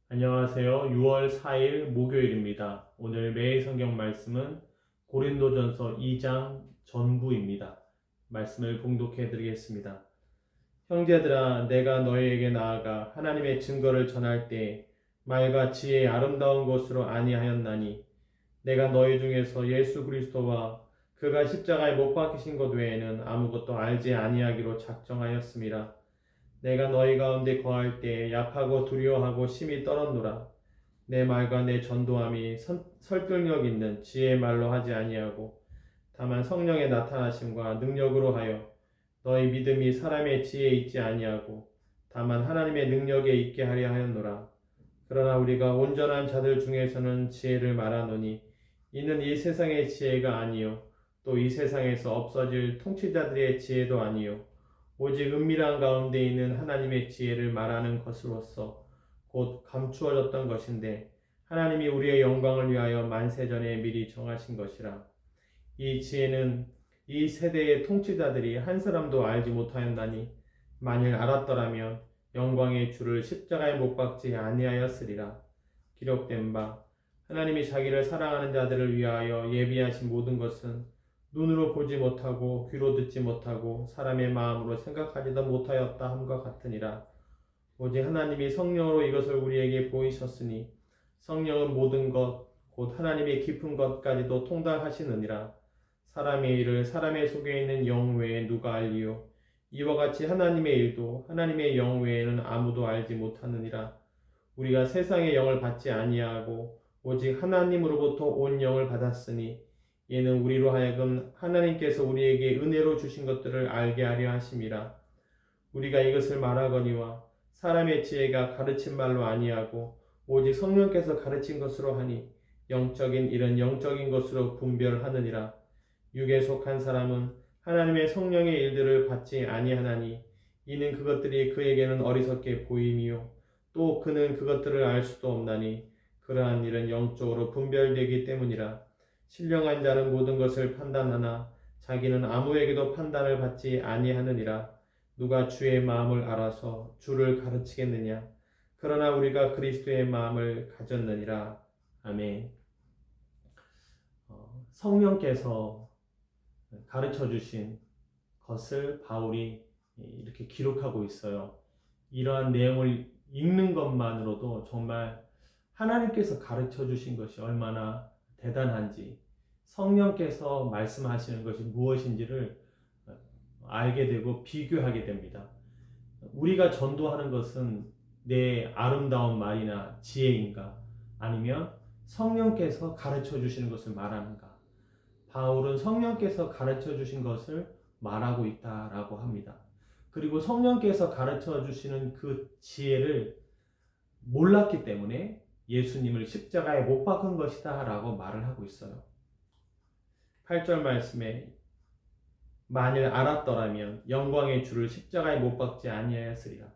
안녕하세요. 6월 4일 목요일입니다. 오늘 매일 성경 말씀은 고린도전서 2장 전부입니다. 말씀을 봉독해 드리겠습니다. 형제들아, 내가 너희에게 나아가 하나님의 증거를 전할 때 말과 지혜의 아름다운 것으로 아니하였나니 내가 너희 중에서 예수 그리스도와 그가 십자가에 못 박히신 것 외에는 아무것도 알지 아니하기로 작정하였음이라. 내가 너희 가운데 거할 때 약하고 두려워하고 심히 떨었노라. 내 말과 내 전도함이 설득력 있는 지혜의 말로 하지 아니하고 다만 성령의 나타나심과 능력으로 하여 너희 믿음이 사람의 지혜에 있지 아니하고 다만 하나님의 능력에 있게 하려 하였노라. 그러나 우리가 온전한 자들 중에서는 지혜를 말하노니 이는 이 세상의 지혜가 아니요 또 이 세상에서 없어질 통치자들의 지혜도 아니요 오직 은밀한 가운데 있는 하나님의 지혜를 말하는 것으로서 곧 감추어졌던 것인데 하나님이 우리의 영광을 위하여 만세전에 미리 정하신 것이라. 이 지혜는 이 세대의 통치자들이 한 사람도 알지 못하였나니 만일 알았더라면 영광의 주를 십자가에 못 박지 아니하였으리라. 기록된 바 하나님이 자기를 사랑하는 자들을 위하여 예비하신 모든 것은 눈으로 보지 못하고 귀로 듣지 못하고 사람의 마음으로 생각하지도 못하였다 함과 같으니라. 오직 하나님이 성령으로 이것을 우리에게 보이셨으니 성령은 모든 것 곧 하나님의 깊은 것까지도 통달하시느니라. 사람의 일을 사람의 속에 있는 영 외에 누가 알리요? 이와 같이 하나님의 일도 하나님의 영 외에는 아무도 알지 못하느니라. 우리가 세상의 영을 받지 아니하고 오직 하나님으로부터 온 영을 받았으니 이는 우리로 하여금 하나님께서 우리에게 은혜로 주신 것들을 알게 하려 하심이라. 우리가 이것을 말하거니와 사람의 지혜가 가르친 말로 아니하고 오직 성령께서 가르친 것으로 하니 영적인 일은 영적인 것으로 분별하느니라. 육에 속한 사람은 하나님의 성령의 일들을 받지 아니하나니 이는 그것들이 그에게는 어리석게 보임이요 또 그는 그것들을 알 수도 없나니 그러한 일은 영적으로 분별되기 때문이라. 신령한 자는 모든 것을 판단하나 자기는 아무에게도 판단을 받지 아니하느니라. 누가 주의 마음을 알아서 주를 가르치겠느냐? 그러나 우리가 그리스도의 마음을 가졌느니라. 아멘. 성령께서 가르쳐 주신 것을 바울이 이렇게 기록하고 있어요. 이러한 내용을 읽는 것만으로도 정말 하나님께서 가르쳐 주신 것이 얼마나 대단한지, 성령께서 말씀하시는 것이 무엇인지를 알게 되고 비교하게 됩니다. 우리가 전도하는 것은 내 아름다운 말이나 지혜인가? 아니면 성령께서 가르쳐 주시는 것을 말하는가? 바울은 성령께서 가르쳐 주신 것을 말하고 있다라고 합니다. 그리고 성령께서 가르쳐 주시는 그 지혜를 몰랐기 때문에 예수님을 십자가에 못 박은 것이다 라고 말을 하고 있어요. 8절 말씀에 만일 알았더라면 영광의 주를 십자가에 못 박지 아니하였으리라.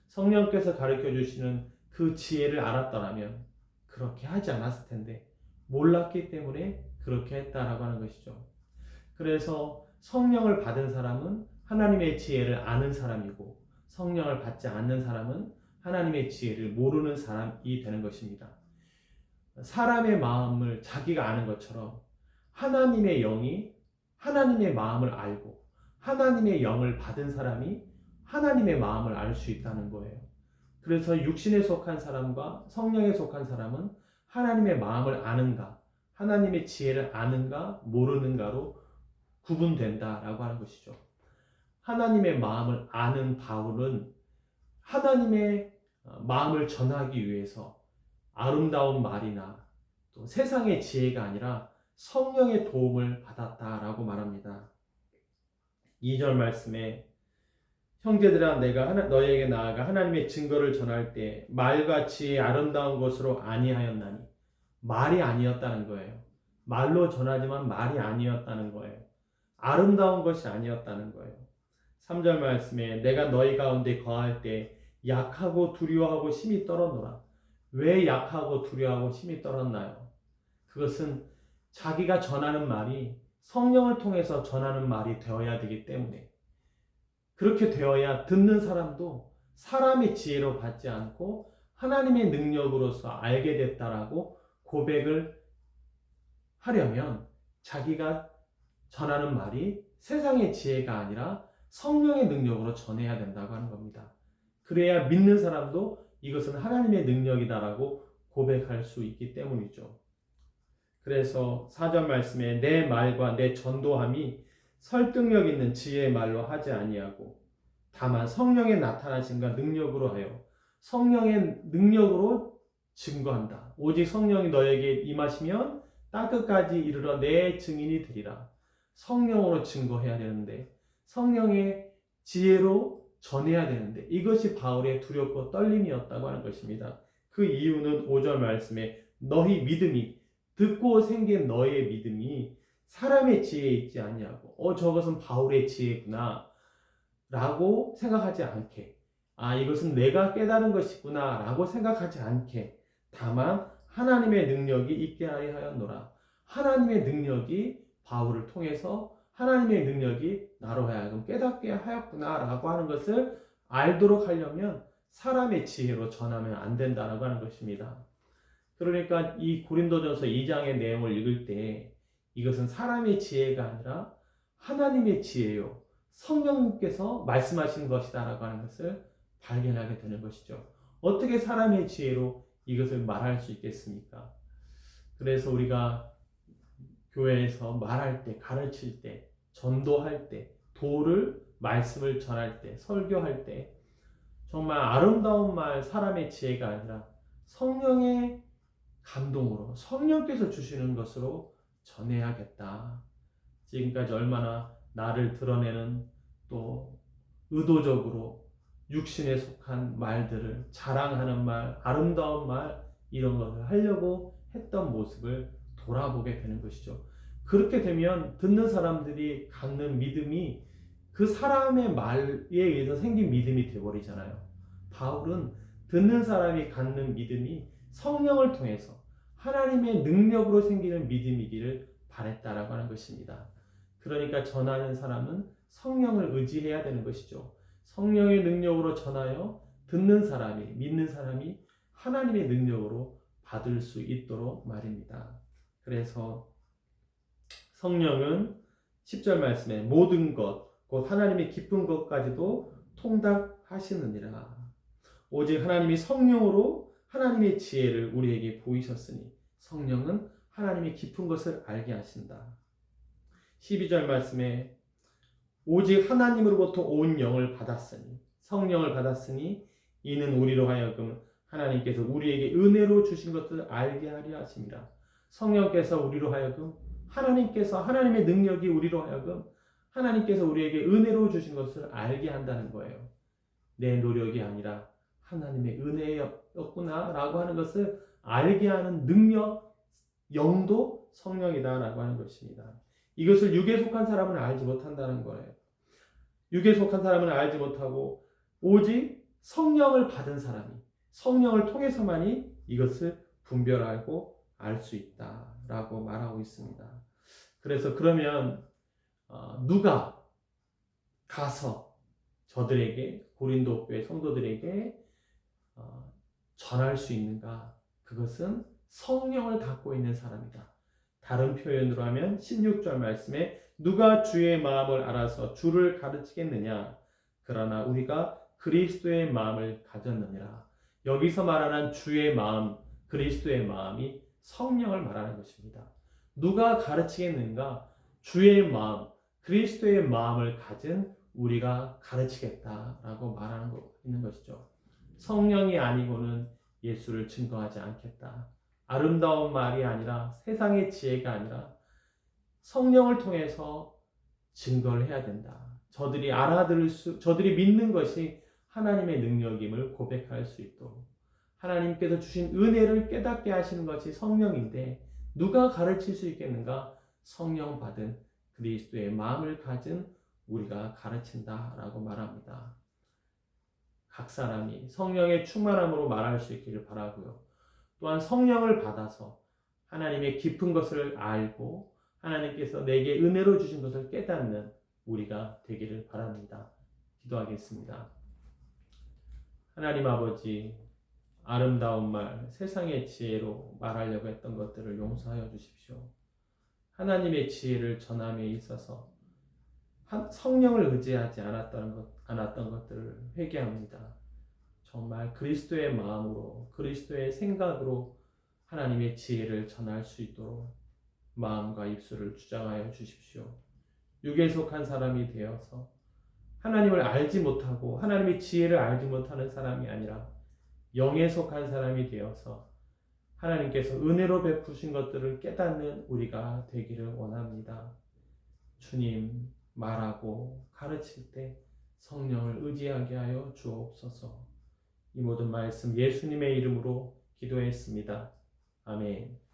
성령께서 가르쳐 주시는 그 지혜를 알았더라면 그렇게 하지 않았을 텐데 몰랐기 때문에 그렇게 했다라고 하는 것이죠. 그래서 성령을 받은 사람은 하나님의 지혜를 아는 사람이고 성령을 받지 않는 사람은 하나님의 지혜를 모르는 사람이 되는 것입니다. 사람의 마음을 자기가 아는 것처럼 하나님의 영이 하나님의 마음을 알고 하나님의 영을 받은 사람이 하나님의 마음을 알 수 있다는 거예요. 그래서 육신에 속한 사람과 성령에 속한 사람은 하나님의 마음을 아는가, 하나님의 지혜를 아는가, 모르는가로 구분된다라고 하는 것이죠. 하나님의 마음을 아는 바울은 하나님의 마음을 전하기 위해서 아름다운 말이나 또 세상의 지혜가 아니라 성령의 도움을 받았다라고 말합니다. 2절 말씀에 형제들아 내가 너희에게 나아가 하나님의 증거를 전할 때 말과 지혜의 아름다운 것으로 아니하였나니 말이 아니었다는 거예요. 말로 전하지만 말이 아니었다는 거예요. 아름다운 것이 아니었다는 거예요. 3절 말씀에 내가 너희 가운데 거할 때 약하고 두려워하고 심히 떨었노라. 왜 약하고 두려워하고 심히 떨었나요? 그것은 자기가 전하는 말이 성령을 통해서 전하는 말이 되어야 되기 때문에 그렇게 되어야 듣는 사람도 사람의 지혜로 받지 않고 하나님의 능력으로서 알게 됐다라고 고백을 하려면 자기가 전하는 말이 세상의 지혜가 아니라 성령의 능력으로 전해야 된다고 하는 겁니다. 그래야 믿는 사람도 이것은 하나님의 능력이다라고 고백할 수 있기 때문이죠. 그래서 4절 말씀에 내 말과 내 전도함이 설득력 있는 지혜의 말로 하지 아니하고 다만 성령의 나타나심과 능력으로 하여 성령의 능력으로 증거한다. 오직 성령이 너에게 임하시면 땅끝까지 이르러 내 증인이 되리라. 성령으로 증거해야 되는데 성령의 지혜로 전해야 되는데 이것이 바울의 두렵고 떨림이었다고 하는 것입니다. 그 이유는 5절 말씀에 너희 믿음이 듣고 생긴 너의 믿음이 사람의 지혜에 있지 않냐고 저것은 바울의 지혜구나 라고 생각하지 않게 이것은 내가 깨달은 것이구나 라고 생각하지 않게 다만 하나님의 능력이 있게 하였노라. 하나님의 능력이 바울을 통해서 하나님의 능력이 나로 하여금 깨닫게 하였구나 라고 하는 것을 알도록 하려면 사람의 지혜로 전하면 안 된다라고 하는 것입니다. 그러니까 이 고린도전서 2장의 내용을 읽을 때 이것은 사람의 지혜가 아니라 하나님의 지혜요. 성령님께서 말씀하신 것이다라고 하는 것을 발견하게 되는 것이죠. 어떻게 사람의 지혜로 이것을 말할 수 있겠습니까? 그래서 우리가 교회에서 말할 때, 가르칠 때, 전도할 때, 도를 말씀을 전할 때, 설교할 때 정말 아름다운 말, 사람의 지혜가 아니라 성령의 감동으로 성령께서 주시는 것으로 전해야겠다. 지금까지 얼마나 나를 드러내는 또 의도적으로 육신에 속한 말들을 자랑하는 말, 아름다운 말 이런 것을 하려고 했던 모습을 돌아보게 되는 것이죠. 그렇게 되면 듣는 사람들이 갖는 믿음이 그 사람의 말에 의해서 생긴 믿음이 되어버리잖아요. 바울은 듣는 사람이 갖는 믿음이 성령을 통해서 하나님의 능력으로 생기는 믿음이기를 바랬다라고 하는 것입니다. 그러니까 전하는 사람은 성령을 의지해야 되는 것이죠. 성령의 능력으로 전하여 듣는 사람이, 믿는 사람이 하나님의 능력으로 받을 수 있도록 말입니다. 그래서 성령은 10절 말씀에 모든 것, 곧 하나님의 깊은 것까지도 통달하시느니라. 오직 하나님이 성령으로 하나님의 지혜를 우리에게 보이셨으니 성령은 하나님의 깊은 것을 알게 하신다. 12절 말씀에 오직 하나님으로부터 온 영을 받았으니 성령을 받았으니 이는 우리로 하여금 하나님께서 우리에게 은혜로 주신 것을 알게 하려 하심이라. 성령께서 우리로 하여금 하나님께서 하나님의 능력이 우리로 하여금 하나님께서 우리에게 은혜로 주신 것을 알게 한다는 거예요. 내 노력이 아니라 하나님의 은혜였구나 라고 하는 것을 알게 하는 능력, 영도 성령이다라고 하는 것입니다. 이것을 육에 속한 사람은 알지 못한다는 거예요. 육에 속한 사람은 알지 못하고 오직 성령을 받은 사람이 성령을 통해서만이 이것을 분별하고 알 수 있다라고 말하고 있습니다. 그래서 그러면 누가 가서 저들에게 고린도 교회 성도들에게 전할 수 있는가? 그것은 성령을 갖고 있는 사람이다. 다른 표현으로 하면 16절 말씀에 누가 주의 마음을 알아서 주를 가르치겠느냐? 그러나 우리가 그리스도의 마음을 가졌느니라. 여기서 말하는 주의 마음, 그리스도의 마음이 성령을 말하는 것입니다. 누가 가르치겠는가? 주의 마음, 그리스도의 마음을 가진 우리가 가르치겠다라고 말하는 있는 것이죠. 성령이 아니고는 예수를 증거하지 않겠다. 아름다운 말이 아니라 세상의 지혜가 아니라 성령을 통해서 증거를 해야 된다. 저들이 믿는 것이 하나님의 능력임을 고백할 수 있도록 하나님께서 주신 은혜를 깨닫게 하시는 것이 성령인데 누가 가르칠 수 있겠는가? 성령 받은 그리스도의 마음을 가진 우리가 가르친다라고 말합니다. 각 사람이 성령의 충만함으로 말할 수 있기를 바라고요. 또한 성령을 받아서 하나님의 깊은 것을 알고 하나님께서 내게 은혜로 주신 것을 깨닫는 우리가 되기를 바랍니다. 기도하겠습니다. 하나님 아버지, 아름다운 말, 세상의 지혜로 말하려고 했던 것들을 용서하여 주십시오. 하나님의 지혜를 전함에 있어서 성령을 의지하지 않았던 것들을 회개합니다. 정말 그리스도의 마음으로, 그리스도의 생각으로 하나님의 지혜를 전할 수 있도록 마음과 입술을 주장하여 주십시오. 육에 속한 사람이 되어서 하나님을 알지 못하고 하나님의 지혜를 알지 못하는 사람이 아니라 영에 속한 사람이 되어서 하나님께서 은혜로 베푸신 것들을 깨닫는 우리가 되기를 원합니다. 주님, 말하고 가르칠 때 성령을 의지하게 하여 주옵소서. 이 모든 말씀 예수님의 이름으로 기도했습니다. 아멘.